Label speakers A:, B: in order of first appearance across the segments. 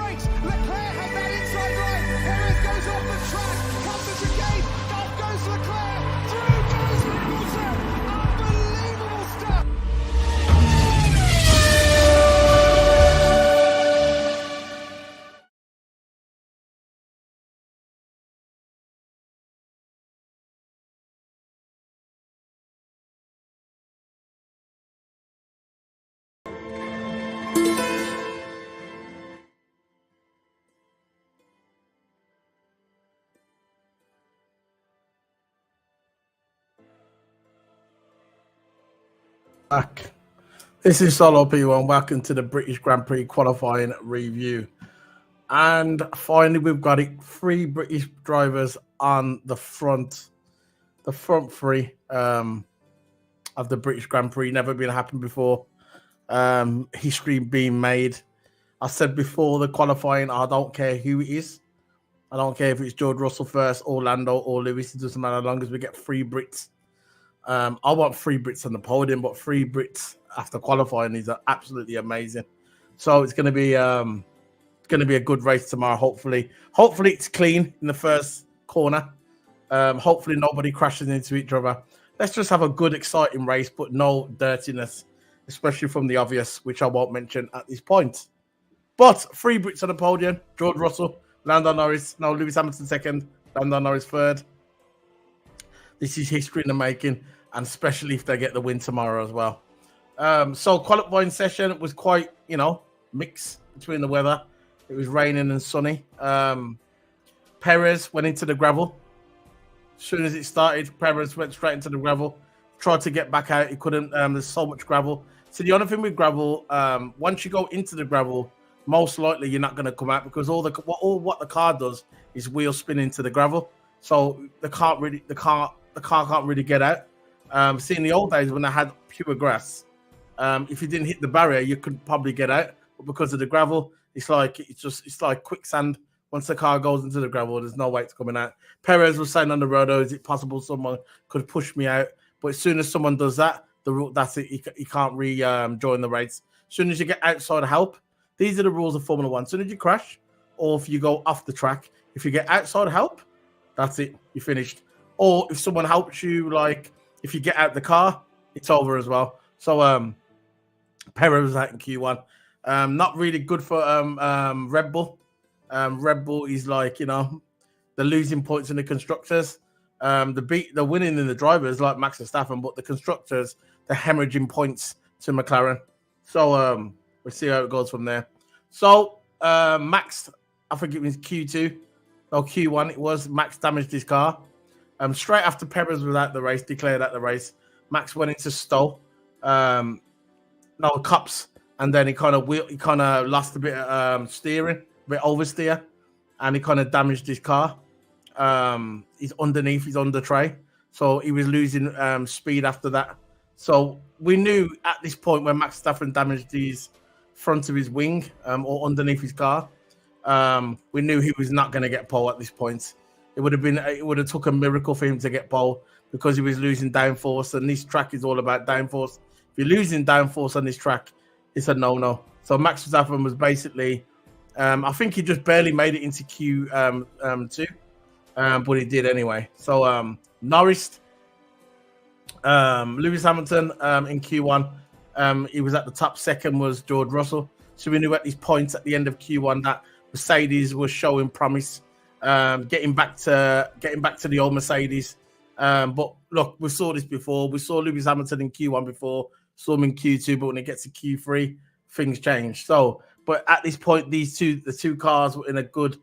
A: brakes. Leclerc has that inside line. Perez goes off the track. Comes the chicane. Off goes Leclerc. Through goes Hamilton. Unbelievable stuff.
B: Back. This is Solo P1. Welcome to the British Grand Prix qualifying review. And finally, we've got it. 3 British drivers on the front three of the British Grand Prix. Never been happened before. History being made. I said before the qualifying, I don't care who it is. I don't care if it's George Russell first, Orlando, or Lewis. It doesn't matter as long as we get 3 Brits. I want 3 Brits on the podium, but 3 Brits after qualifying is absolutely amazing. So it's going to be a good race tomorrow. Hopefully it's clean in the first corner. Hopefully nobody crashes into each other. Let's just have a good, exciting race, but no dirtiness, especially from the obvious, which I won't mention at this point. But 3 Brits on the podium: George Russell, Lewis Hamilton second, Lando Norris third. This is history in the making, and especially if they get the win tomorrow as well. So qualifying session was quite, mixed between the weather. It was raining and sunny. Perez went into the gravel. As soon as it started, Perez went straight into the gravel. Tried to get back out. He couldn't. There's so much gravel. So the only thing with gravel, once you go into the gravel, most likely you're not going to come out because all what the car does is wheel spin into the gravel. So the car can't really get out. See, in the old days when they had pure grass, if you didn't hit the barrier, you could probably get out. But because of the gravel, it's like quicksand. Once the car goes into the gravel, there's no way it's coming out. Perez was saying on the road, "Oh, is it possible someone could push me out?" But as soon as someone does that, that's it. He can't join the race. As soon as you get outside help, these are the rules of Formula One. As soon as you crash, or if you go off the track, if you get outside help, that's it. You're finished. Or if someone helps you, like if you get out the car, it's over as well. So Perez was out in Q1. Not really good for Red Bull. Red Bull is like, the losing points in the constructors. The winning in the drivers like Max Verstappen, but the constructors, the hemorrhaging points to McLaren. So we'll see how it goes from there. So Max, I think it was Q1 it was. Max damaged his car. Straight after Perez was out the race, declared out the race, Max went into stall, cups, and then he kind of lost a bit of steering, a bit oversteer, and he kind of damaged his car. He's underneath his under tray, so he was losing speed after that. So we knew at this point when Max Verstappen damaged his front of his wing or underneath his car, we knew he was not going to get pole at this point. It would have took a miracle for him to get pole because he was losing downforce, and this track is all about downforce. If you're losing downforce on this track, it's a no-no. So Max Verstappen was basically, I think he just barely made it into Q2, but he did anyway. So Norris, Lewis Hamilton in Q1, he was at the top. Second was George Russell. So we knew at these points at the end of Q1 that Mercedes was showing promise. Getting back to the old Mercedes, but look, we saw this before. We saw Lewis Hamilton in Q1 before, saw him in Q2, but when it gets to Q3, things change. So, but at this point, the two cars were in a good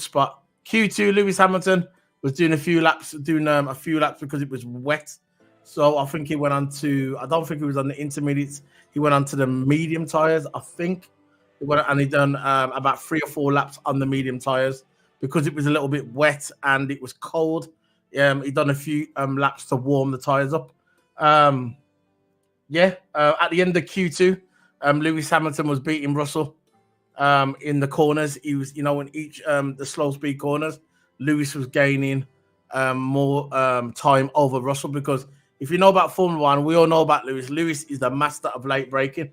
B: spot. Q2, Lewis Hamilton was doing a few laps because it was wet. So I think he went on to. I don't think he was on the intermediates. He went on to the medium tires. I think he went and he done about 3 or 4 laps on the medium tires. Because it was a little bit wet and it was cold, he done a few laps to warm the tires up. At the end of Q2, Lewis Hamilton was beating Russell in the corners. He was, in each the slow speed corners, Lewis was gaining more time over Russell because if you know about Formula One, we all know about Lewis. Lewis is the master of late braking.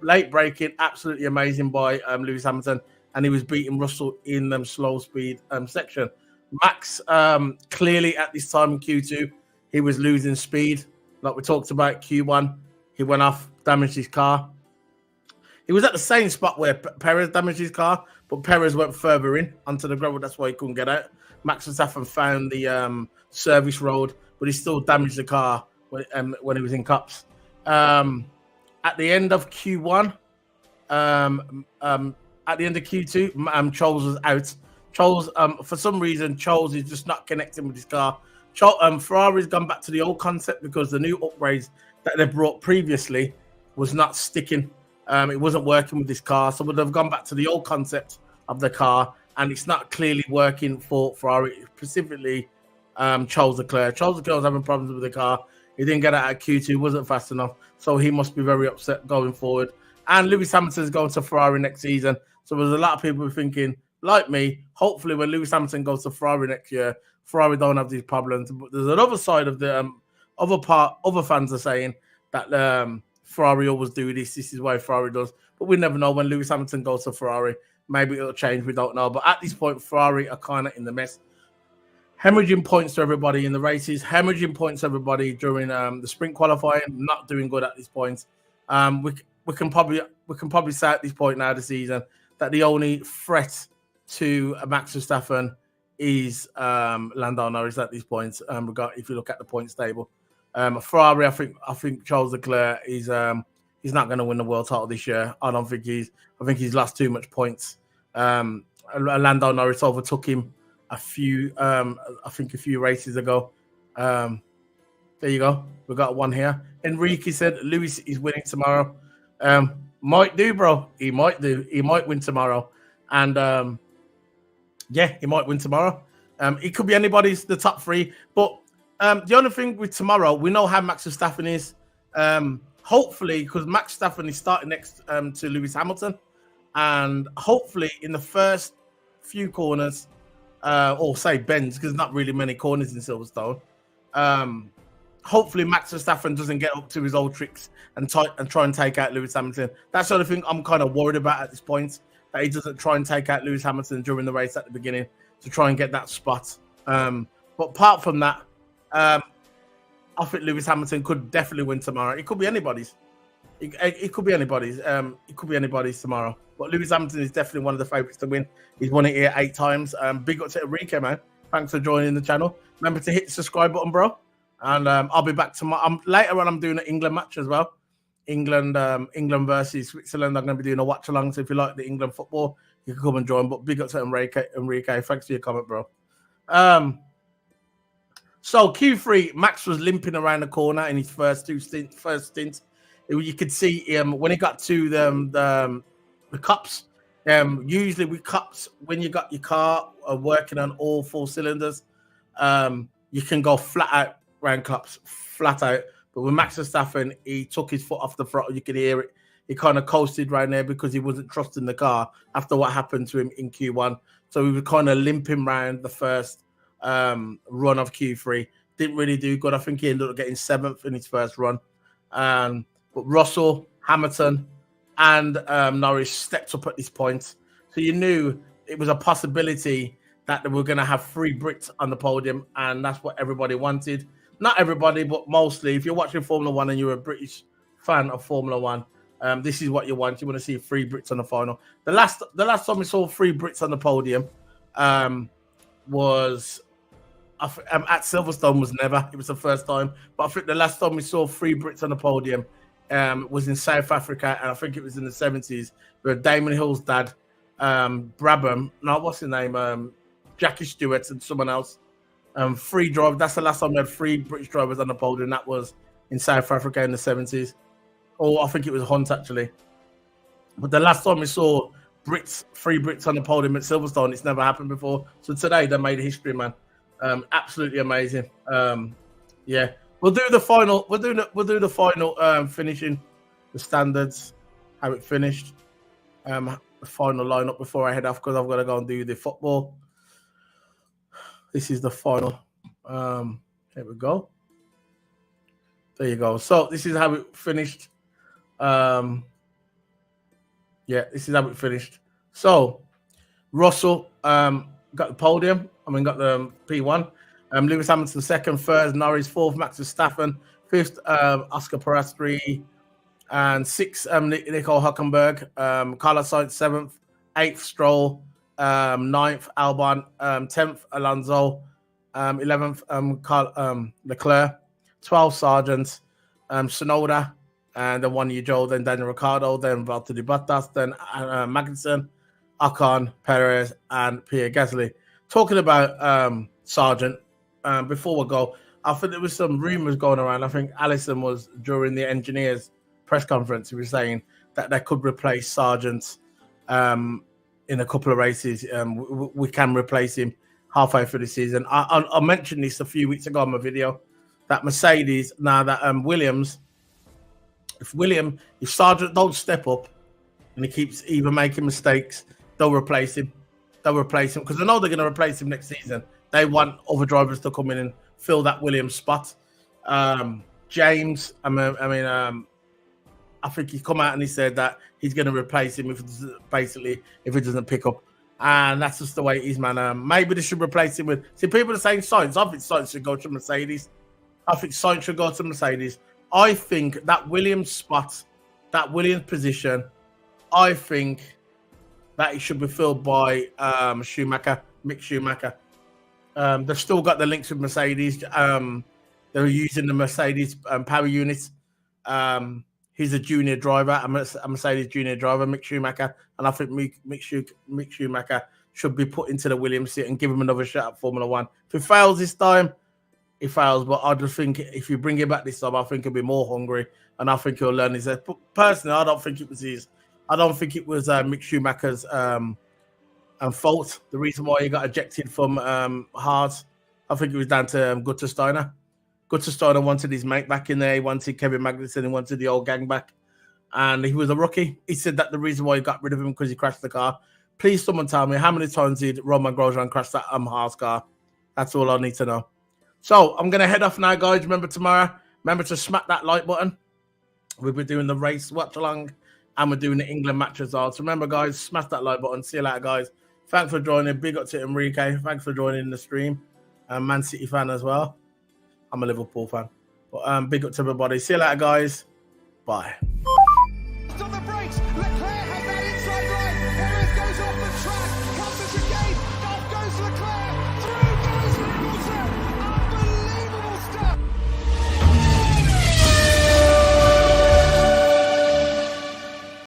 B: late braking, absolutely amazing by Lewis Hamilton, and he was beating Russell in them slow speed section. Max, clearly at this time in Q2, he was losing speed. Like we talked about Q1, he went off, damaged his car. He was at the same spot where Perez damaged his car, but Perez went further in onto the gravel. That's why he couldn't get out. Max Verstappen found the service road, but he still damaged the car when he was in cups. At the end of Q1, at the end of Q2, Charles was out. Charles, for some reason, Charles is just not connecting with his car. Ferrari's gone back to the old concept because the new upgrades that they brought previously was not sticking. It wasn't working with this car, so they've gone back to the old concept of the car, and it's not clearly working for Ferrari, specifically Charles Leclerc. Charles Leclerc was having problems with the car. He didn't get out at Q2, wasn't fast enough, so he must be very upset going forward. And Lewis Hamilton's going to Ferrari next season, so there's a lot of people thinking, like me, hopefully when Lewis Hamilton goes to Ferrari next year, Ferrari don't have these problems. But there's another side of the other fans are saying that Ferrari always do this. This is why Ferrari does. But we never know when Lewis Hamilton goes to Ferrari. Maybe it'll change. We don't know. But at this point, Ferrari are kind of in the mess. Hemorrhaging points to everybody in the races. Hemorrhaging points to everybody during the sprint qualifying. Not doing good at this point. We can probably say at this point now of the season that the only threat to Max Verstappen is Lando Norris at this point. If you look at the points table. Ferrari, I think Charles Leclerc is he's not going to win the world title this year. I think he's lost too much points. Lando Norris overtook him a few races ago. There you go. We got one here. Enrique said Lewis is winning tomorrow. Might do, bro. He might do. He might win tomorrow, and yeah, he might win tomorrow. It could be anybody's the top three, but. The only thing with tomorrow, we know how Max Verstappen is. Hopefully, because Max Verstappen is starting next to Lewis Hamilton, and hopefully in the first few corners, or say bends, because there's not really many corners in Silverstone. Hopefully, Max Verstappen doesn't get up to his old tricks and try and take out Lewis Hamilton. That's the only thing I'm kind of worried about at this point, that he doesn't try and take out Lewis Hamilton during the race at the beginning to try and get that spot. But apart from that, I think Lewis Hamilton could definitely win tomorrow. It could be anybody's. It could be anybody's. It could be anybody's tomorrow. But Lewis Hamilton is definitely one of the favourites to win. He's won it here 8 times. Big up to Enrique, man. Thanks for joining the channel. Remember to hit the subscribe button, bro. And I'll be back tomorrow. Later on, I'm doing an England match as well. England versus Switzerland. I'm going to be doing a watch along. So if you like the England football, you can come and join. But big up to Enrique. Thanks for your comment, bro. So Q3, Max was limping around the corner in his first stint. You could see him when he got to the cups. Usually with cups, when you got your car working on all 4 cylinders, you can go flat out around cups, flat out. But with Max Verstappen, he took his foot off the throttle. You could hear it. He kind of coasted right there because he wasn't trusting the car after what happened to him in Q1. So he was kind of limping around the first run of Q3. Didn't really do good. I think he ended up getting 7th in his first run. But Russell, Hamilton, and Norris stepped up at this point. So you knew it was a possibility that they were going to have 3 Brits on the podium, and that's what everybody wanted. Not everybody, but mostly. If you're watching Formula One and you're a British fan of Formula One, this is what you want. You want to see 3 Brits on the final. The last time we saw 3 Brits on the podium was at Silverstone was never. It was the first time. But I think the last time we saw 3 Brits on the podium was in South Africa, and I think it was in the 70s, where Damon Hill's dad, Brabham, no, what's his name? Jackie Stewart and someone else. 3 drivers. That's the last time we had 3 British drivers on the podium. That was in South Africa in the 70s. Or I think it was Hunt, actually. But the last time we saw 3 Brits on the podium at Silverstone, it's never happened before. So today they made history, man. Absolutely amazing. Yeah, we'll do the final. We'll do the final finishing, the standards, how it finished. The final lineup before I head off because I've got to go and do the football. This is the final. Here we go. There you go. So this is how it finished. Yeah, this is how it finished. So Russell got the podium. I mean, got the P1. Lewis Hamilton second, third, Norris fourth, Max Verstappen fifth, Oscar Piastri, and sixth, Nico Hülkenberg, Carlos Sainz seventh, eighth, Stroll, ninth, Albon, 10th, Alonso, 11th, Leclerc, 12th, Sargent, Sonoda, and then one Joe, then Daniel Ricciardo, then Valtteri Bottas, then Magnussen, Ocon, Perez, and Pierre Gasly. Talking about Sargent, before we go, I think there was some rumors going around. I think Allison was during the engineers' press conference. He was saying that they could replace Sargent in a couple of races. We can replace him halfway through the season. I mentioned this a few weeks ago on my video that Mercedes, now that Williams, if Sargent don't step up and he keeps even making mistakes, they'll replace him. Because I know they're going to replace him next season. They want other drivers to come in and fill that Williams spot. James, I think he come out and he said that he's going to replace him if he doesn't pick up. And that's just the way it is, man. Maybe they should replace him with... See, people are saying Sainz. I think Sainz should go to Mercedes. I think that Williams spot, that Williams position, I think that it should be filled by Mick Schumacher. They've still got the links with Mercedes. They're using the Mercedes power units. He's a junior driver, a Mercedes junior driver, Mick Schumacher, and I think Mick Schumacher should be put into the Williams seat and give him another shot at Formula One. If he fails this time, he fails. But I just think if you bring him back this time, I think he'll be more hungry, and I think he'll learn his. But personally, I don't think it was Mick Schumacher's fault. The reason why he got ejected from Haas, I think it was down to Gunther Steiner. Gunther Steiner wanted his mate back in there. He wanted Kevin Magnussen. He wanted the old gang back. And he was a rookie. He said that the reason why he got rid of him because he crashed the car. Please, someone tell me how many times did Roman Grosjean crash that Haas car? That's all I need to know. So I'm going to head off now, guys. Remember to smack that like button. We'll be doing the race watch along and we're doing the England match as well. So remember, guys, smash that like button. See you later, guys. Thanks for joining. Big up to Enrique. Thanks for joining the stream. Man City fan as well. I'm a Liverpool fan. But big up to everybody. See you later, guys. Bye.